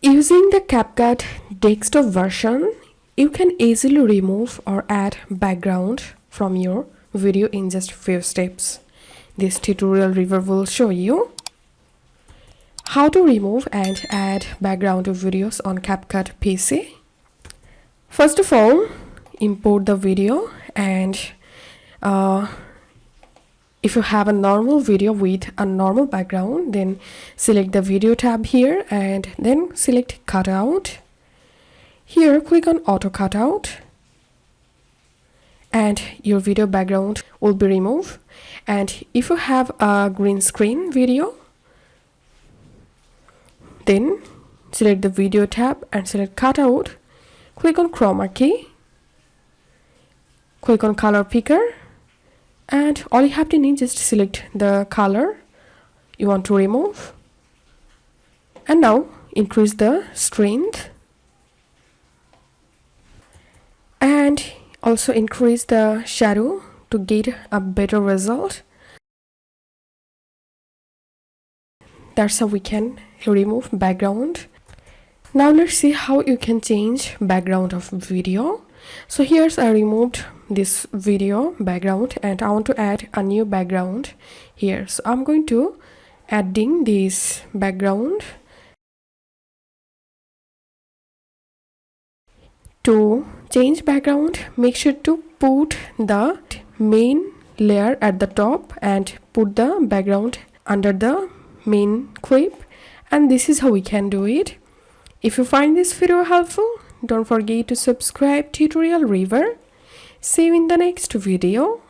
Using the CapCut desktop version, you can easily remove or add background from your video in just few steps. This tutorial review will show you how to remove and add background to videos on CapCut PC. First of all, import the video, and if you have a normal video with a normal background, then select the video tab here and then select cutout. Here click on auto cutout and your video background will be removed. And if you have a green screen video, then select the video tab and select cutout. Click on chroma key, click on color picker, and all you have to need is just select the color you want to remove. And now increase the strength and also increase the shadow to get a better result. That's how we can remove background. Now let's see how you can change background of video. So here's I removed this video background and I want to add a new background here. So I'm going to adding this background. To change background, make sure to put the main layer at the top and put the background under the main clip, and this is how we can do it. If you find this video helpful, don't forget to subscribe tutorial reviewer. See you in the next video.